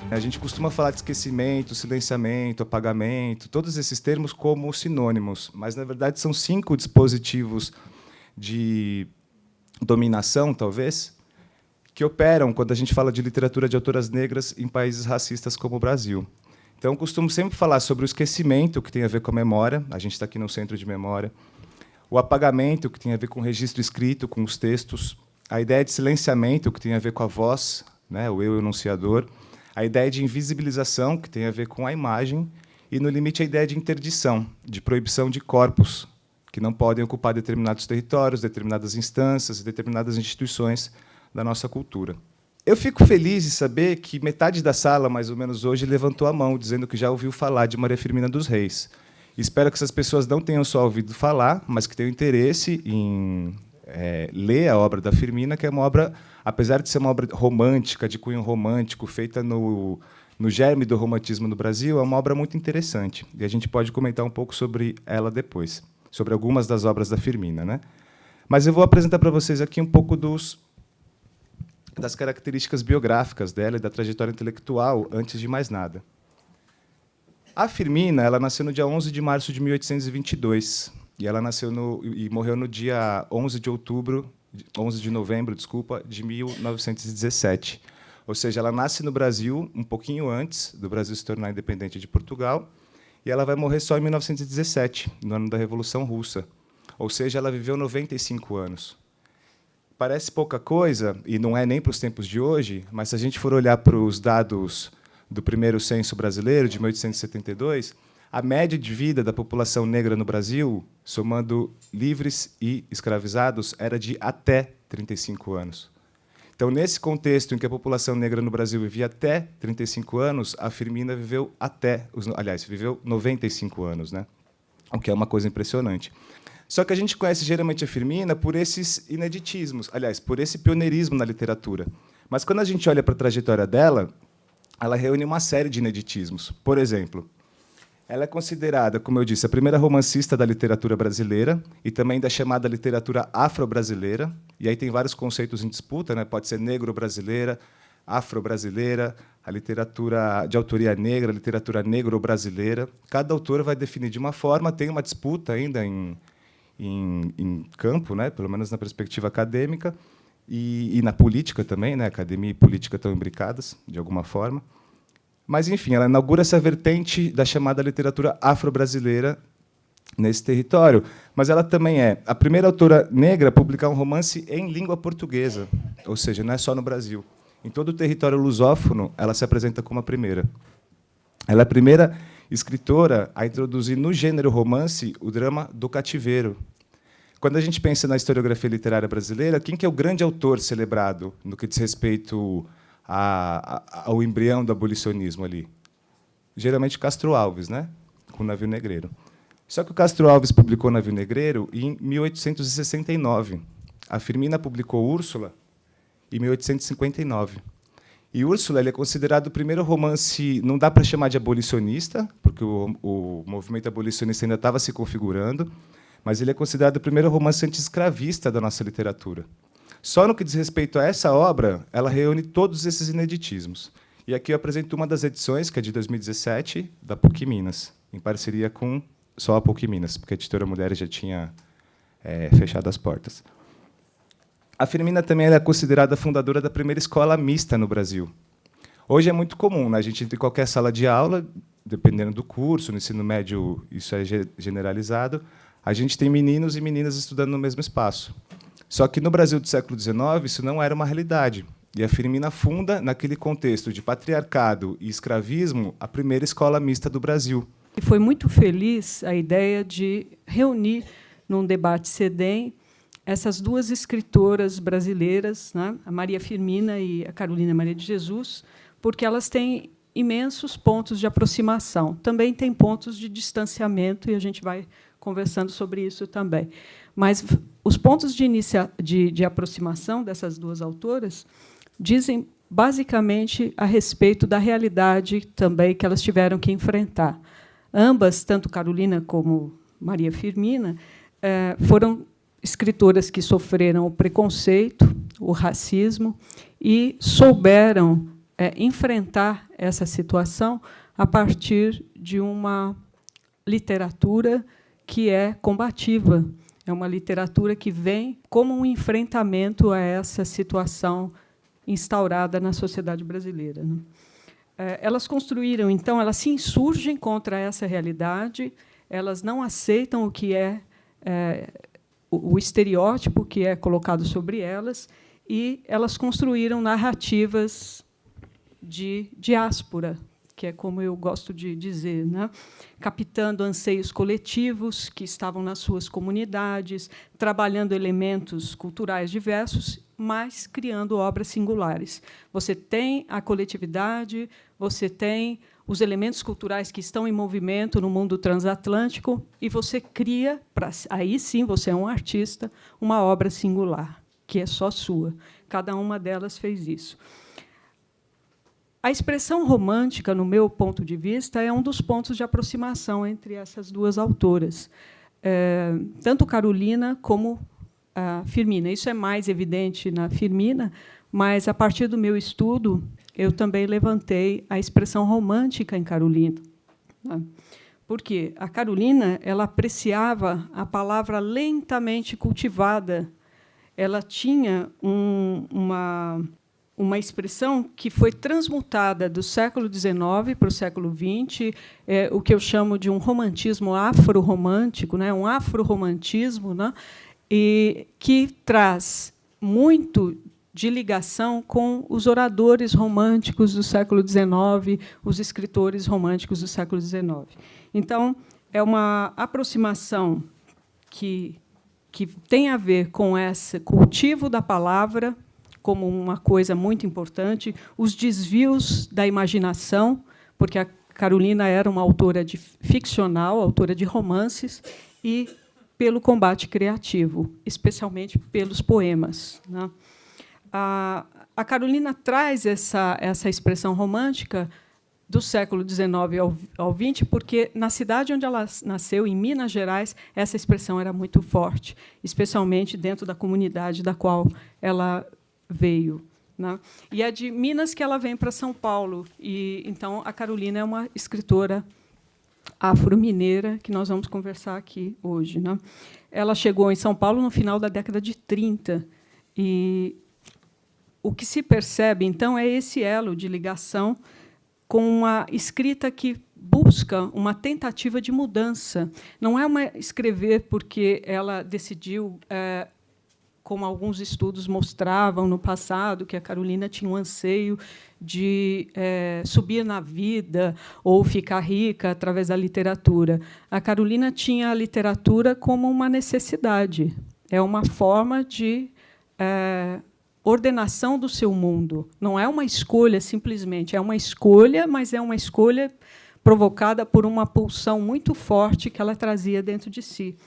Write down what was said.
A gente costuma falar de esquecimento, silenciamento, apagamento, todos esses termos como sinônimos, mas, na verdade, são 5 dispositivos de dominação, talvez, que operam quando a gente fala de literatura de autoras negras em países racistas como o Brasil. Então, eu costumo sempre falar sobre o esquecimento, que tem a ver com a memória, a gente está aqui no centro de memória, o apagamento, que tem a ver com o registro escrito, com os textos, a ideia de silenciamento, que tem a ver com a voz, né, o eu enunciador, a ideia de invisibilização, que tem a ver com a imagem, e, no limite, a ideia de interdição, de proibição de corpos, que não podem ocupar determinados territórios, determinadas instâncias, determinadas instituições da nossa cultura. Eu fico feliz de saber que metade da sala, mais ou menos hoje, levantou a mão, dizendo que já ouviu falar de Maria Firmina dos Reis. Espero que essas pessoas não tenham só ouvido falar, mas que tenham interesse em ler a obra da Firmina, que é uma obra, apesar de ser uma obra romântica, de cunho romântico, feita no germe do romantismo no Brasil, é uma obra muito interessante. E a gente pode comentar um pouco sobre ela depois, sobre algumas das obras da Firmina, né? Mas eu vou apresentar para vocês aqui um pouco das características biográficas dela e da trajetória intelectual, antes de mais nada. A Firmina, ela nasceu no dia 11 de março de 1822, e ela nasceu e morreu no dia 11 de novembro, desculpa, de 1917. Ou seja, ela nasce no Brasil um pouquinho antes do Brasil se tornar independente de Portugal, e ela vai morrer só em 1917, no ano da Revolução Russa. Ou seja, ela viveu 95 anos. Parece pouca coisa, e não é nem para os tempos de hoje, mas se a gente for olhar para os dados do primeiro censo brasileiro, de 1872, a média de vida da população negra no Brasil, somando livres e escravizados, era de até 35 anos. Então, nesse contexto em que a população negra no Brasil vivia até 35 anos, a Firmina viveu viveu 95 anos, né? O que é uma coisa impressionante. Só que a gente conhece geralmente a Firmina por esses ineditismos, por esse pioneirismo na literatura. Mas, quando a gente olha para a trajetória dela, ela reúne uma série de ineditismos. Por exemplo, ela é considerada, como eu disse, a primeira romancista da literatura brasileira e também da chamada literatura afro-brasileira. E aí tem vários conceitos em disputa, né? Pode ser negro-brasileira, afro-brasileira, a literatura de autoria negra, a literatura negro-brasileira. Cada autor vai definir de uma forma, tem uma disputa ainda em campo, né? Pelo menos na perspectiva acadêmica, e na política também, né? Academia e política estão imbricadas, de alguma forma. Mas, enfim, ela inaugura essa vertente da chamada literatura afro-brasileira nesse território. Mas ela também é a primeira autora negra a publicar um romance em língua portuguesa, ou seja, não é só no Brasil. Em todo o território lusófono, ela se apresenta como a primeira. Ela é a primeira escritora a introduzir no gênero romance o drama do cativeiro. Quando a gente pensa na historiografia literária brasileira, quem que é o grande autor celebrado no que diz respeito ao embrião do abolicionismo ali? Geralmente Castro Alves, né? Com o Navio Negreiro. Só que o Castro Alves publicou Navio Negreiro em 1869. A Firmina publicou Úrsula em 1859. E Úrsula ele é considerado o primeiro romance, não dá para chamar de abolicionista, porque o movimento abolicionista ainda estava se configurando, mas ele é considerado o primeiro romance anti-escravista da nossa literatura. Só no que diz respeito a essa obra, ela reúne todos esses ineditismos. E aqui eu apresento uma das edições, que é de 2017, da PUC Minas, em parceria com só a PUC Minas, porque a editora Mulheres já tinha fechado as portas. A Firmina também é considerada a fundadora da primeira escola mista no Brasil. Hoje é muito comum, né? A gente entra em qualquer sala de aula, dependendo do curso, no ensino médio isso é generalizado, a gente tem meninos e meninas estudando no mesmo espaço. Só que no Brasil do século XIX isso não era uma realidade. E a Firmina funda, naquele contexto de patriarcado e escravismo, a primeira escola mista do Brasil. E foi muito feliz a ideia de reunir, num debate CEDEM, essas duas escritoras brasileiras, né, a Maria Firmina e a Carolina Maria de Jesus, porque elas têm imensos pontos de aproximação. Também tem pontos de distanciamento, e a gente vai conversando sobre isso também. Mas os pontos de aproximação dessas duas autoras dizem, basicamente, a respeito da realidade também que elas tiveram que enfrentar. Ambas, tanto Carolina como Maria Firmina, foram escritoras que sofreram o preconceito, o racismo, e souberam enfrentar essa situação a partir de uma literatura que é combativa. É uma literatura que vem como um enfrentamento a essa situação instaurada na sociedade brasileira. Elas construíram, então, elas se insurgem contra essa realidade, elas não aceitam o que é o estereótipo que é colocado sobre elas, e elas construíram narrativas de diáspora, que é como eu gosto de dizer, né? Captando anseios coletivos que estavam nas suas comunidades, trabalhando elementos culturais diversos, mas criando obras singulares. Você tem a coletividade, você tem os elementos culturais que estão em movimento no mundo transatlântico, e você cria, aí sim você é um artista, uma obra singular, que é só sua. Cada uma delas fez isso. A expressão romântica, no meu ponto de vista, é um dos pontos de aproximação entre essas duas autoras, tanto Carolina como a Firmina. Isso é mais evidente na Firmina, mas, a partir do meu estudo, eu também levantei a expressão romântica em Carolina. Por quê? A Carolina, ela apreciava a palavra lentamente cultivada. Ela tinha uma expressão que foi transmutada do século XIX para o século XX, o que eu chamo de um romantismo afro-romântico, né? Um afro-romantismo, né? E que traz muito de ligação com os oradores românticos do século XIX, os escritores românticos do século XIX. Então, é uma aproximação que tem a ver com esse cultivo da palavra como uma coisa muito importante, os desvios da imaginação, porque a Carolina era uma autora ficcional, autora de romances, e pelo combate criativo, especialmente pelos poemas, né? A Carolina traz essa expressão romântica do século XIX ao XX, porque, na cidade onde ela nasceu, em Minas Gerais, essa expressão era muito forte, especialmente dentro da comunidade da qual ela veio, né? E é de Minas que ela vem para São Paulo. E, então, a Carolina é uma escritora afro-mineira, que nós vamos conversar aqui hoje, né? Ela chegou em São Paulo no final da década de 30, e o que se percebe, então, é esse elo de ligação com uma escrita que busca uma tentativa de mudança. Não é uma escrever porque ela decidiu, como alguns estudos mostravam no passado, que a Carolina tinha um anseio de subir na vida ou ficar rica através da literatura. A Carolina tinha a literatura como uma necessidade. É uma forma de ordenação do seu mundo. Não é uma escolha, simplesmente. É uma escolha, mas é uma escolha provocada por uma pulsão muito forte que ela trazia dentro de si.